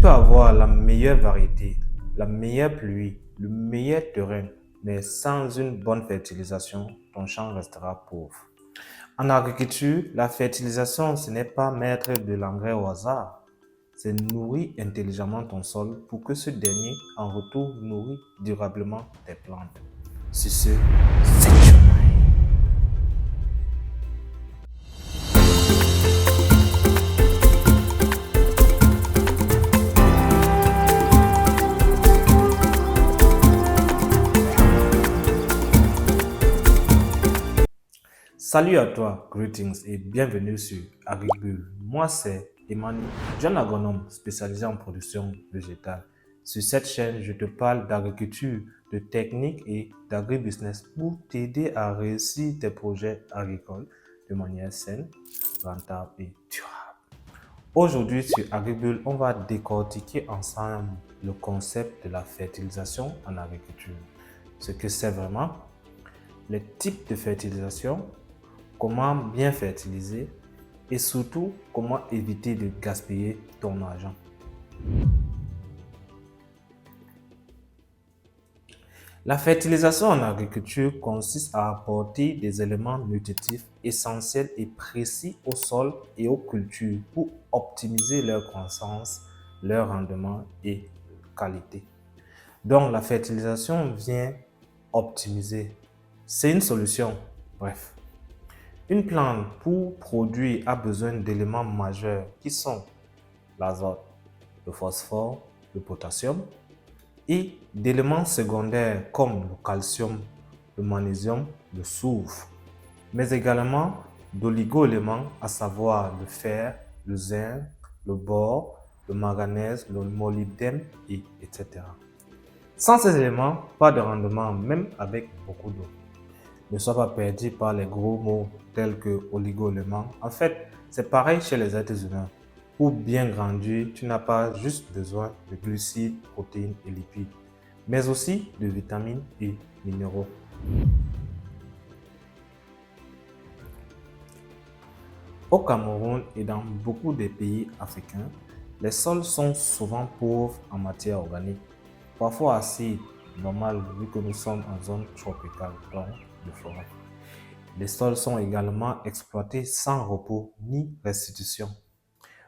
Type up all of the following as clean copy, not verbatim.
peux avoir la meilleure variété, la meilleure pluie, le meilleur terrain, mais sans une bonne fertilisation, ton champ restera pauvre. En agriculture, la fertilisation, ce n'est pas mettre de l'engrais au hasard, c'est nourrir intelligemment ton sol pour que ce dernier, en retour, nourrit durablement tes plantes. Sur ce, c'est chemin. Salut à toi, greetings et bienvenue sur Agribull. Moi c'est Emmanuel, jeune agronome spécialisé en production végétale. Sur cette chaîne, je te parle d'agriculture, de techniques et d'agribusiness pour t'aider à réussir tes projets agricoles de manière saine, rentable et durable. Aujourd'hui sur Agribull, on va décortiquer ensemble le concept de la fertilisation en agriculture. Ce que c'est vraiment, les types de fertilisation, comment bien fertiliser et surtout comment éviter de gaspiller ton argent. La fertilisation en agriculture consiste à apporter des éléments nutritifs essentiels et précis au sol et aux cultures pour optimiser leur croissance, leur rendement et qualité. Donc la fertilisation vient optimiser. C'est une solution, bref. Une plante pour produire a besoin d'éléments majeurs qui sont l'azote, le phosphore, le potassium et d'éléments secondaires comme le calcium, le magnésium, le soufre, mais également d'oligo-éléments à savoir le fer, le zinc, le bore, le manganèse, le molybdène, etc. Sans ces éléments, pas de rendement même avec beaucoup d'eau. Ne sois pas perdu par les gros mots tels que oligo-éléments. En fait, c'est pareil chez les êtres humains. Pour bien grandir, tu n'as pas juste besoin de glucides, protéines et lipides, mais aussi de vitamines et minéraux. Au Cameroun et dans beaucoup de pays africains, les sols sont souvent pauvres en matière organique, parfois acides, normal vu que nous sommes en zone tropicale, donc de forêt. Les sols sont également exploités sans repos ni restitution.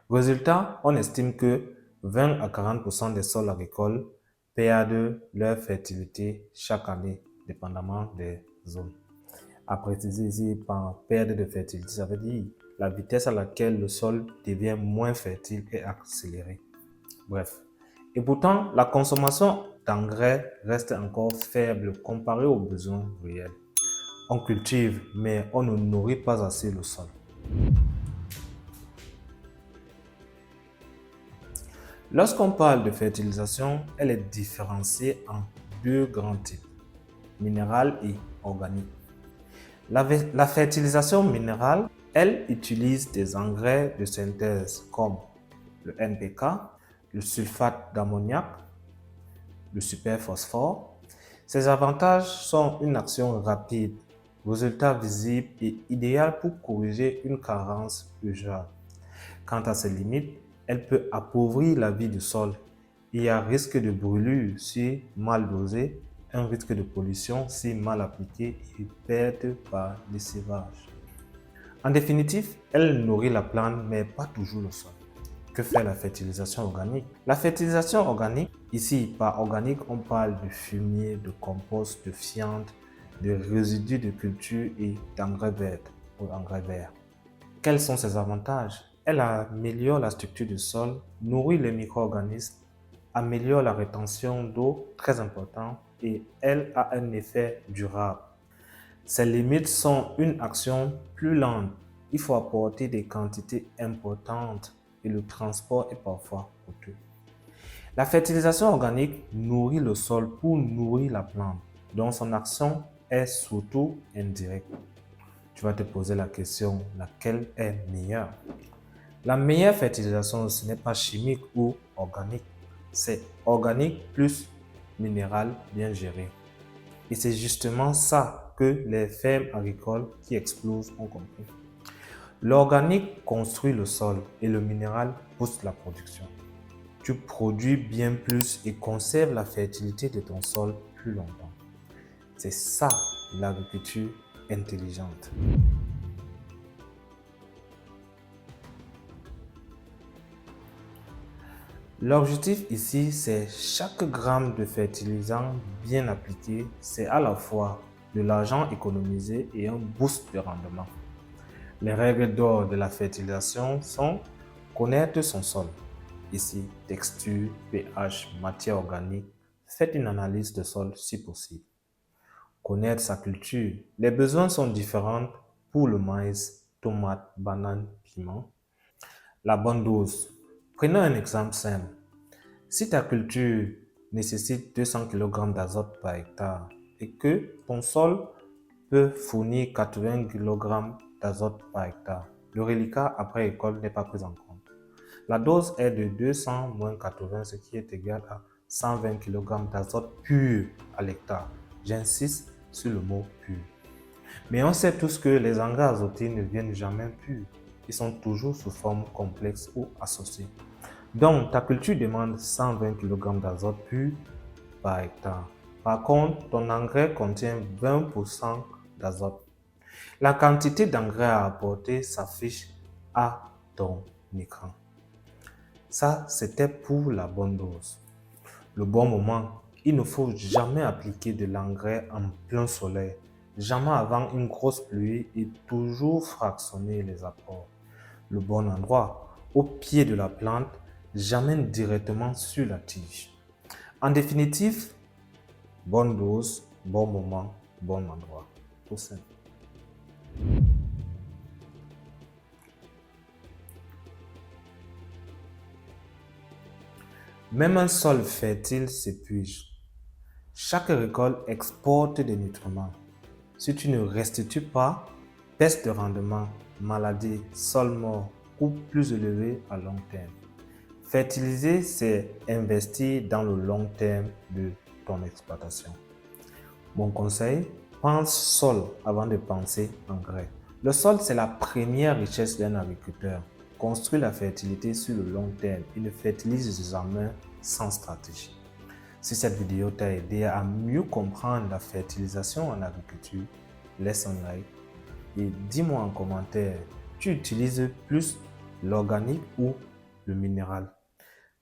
Résultat, on estime que 20 à 40% des sols agricoles perdent leur fertilité chaque année, dépendamment des zones. À préciser ici, par perte de fertilité, ça veut dire la vitesse à laquelle le sol devient moins fertile est accélérée. Bref. Et pourtant, la consommation d'engrais reste encore faible comparée aux besoins réels. On cultive, mais on ne nourrit pas assez le sol. Lorsqu'on parle de fertilisation, elle est différenciée en deux grands types, minérale et organique. La fertilisation minérale, elle utilise des engrais de synthèse comme le NPK, le sulfate d'ammoniac, le superphosphore. Ces avantages sont une action rapide, résultat visible et idéal pour corriger une carence urgente. Quant à ses limites, elle peut appauvrir la vie du sol. Il y a risque de brûlure si mal dosé, un risque de pollution si mal appliqué et perte par lessivage. En définitive, elle nourrit la plante mais pas toujours le sol. Que fait la fertilisation organique? La fertilisation organique, ici par organique, on parle de fumier, de compost, de fiente, de résidus de culture et d'engrais verts ou engrais verts. Quels sont ses avantages? Elle améliore la structure du sol, nourrit les micro-organismes, améliore la rétention d'eau, très important, et elle a un effet durable. Ses limites sont une action plus lente. Il faut apporter des quantités importantes et le transport est parfois coûteux. La fertilisation organique nourrit le sol pour nourrir la plante, donc son action est surtout indirecte. Tu vas te poser la question, laquelle est meilleure? La meilleure fertilisation, ce n'est pas chimique ou organique, c'est organique plus minéral bien géré. Et c'est justement ça que les fermes agricoles qui explosent ont compris. L'organique construit le sol et le minéral pousse la production. tu produis bien plus et conserves la fertilité de ton sol plus longtemps. C'est ça l'agriculture intelligente. L'objectif ici, c'est chaque gramme de fertilisant bien appliqué, c'est à la fois de l'argent économisé et un boost de rendement. Les règles d'or de la fertilisation sont connaître son sol. Ici, texture, pH, matière organique. Faites une analyse de sol si possible. Connaître sa culture. Les besoins sont différents pour le maïs, tomate, banane, piment. La bonne dose. Prenons un exemple simple. Si ta culture nécessite 200 kg d'azote par hectare et que ton sol peut fournir 80 kg d'azote par hectare, le reliquat après récolte n'est pas pris en compte. La dose est de 200 moins 80, ce qui est égal à 120 kg d'azote pur à l'hectare. J'insiste sur le mot pur. Mais on sait tous que les engrais azotés ne viennent jamais purs. Ils sont toujours sous forme complexe ou associée. Donc, ta culture demande 120 kg d'azote pur par hectare. Par contre, ton engrais contient 20% d'azote. La quantité d'engrais à apporter s'affiche à ton écran. Ça, c'était pour la bonne dose. Le bon moment, il ne faut jamais appliquer de l'engrais en plein soleil, jamais avant une grosse pluie et toujours fractionner les apports. Le bon endroit, au pied de la plante, jamais directement sur la tige. En définitive, bonne dose, bon moment, bon endroit. Tout simple. Même un sol fertile s'épuise. Chaque récolte exporte des nutriments. Si tu ne restitues pas, baisse de rendement, maladie, sol mort, coût plus élevé à long terme. Fertiliser, c'est investir dans le long terme de ton exploitation. Mon conseil, pense sol avant de penser engrais. Le sol, c'est la première richesse d'un agriculteur. Construis la fertilité sur le long terme et ne fertilise jamais sans stratégie. Si cette vidéo t'a aidé à mieux comprendre la fertilisation en agriculture, laisse un like et dis-moi en commentaire, tu utilises plus l'organique ou le minéral?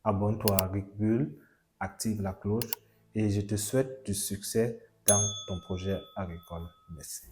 Abonne-toi à AgricBull, active la cloche et je te souhaite du succès dans ton projet agricole. Merci.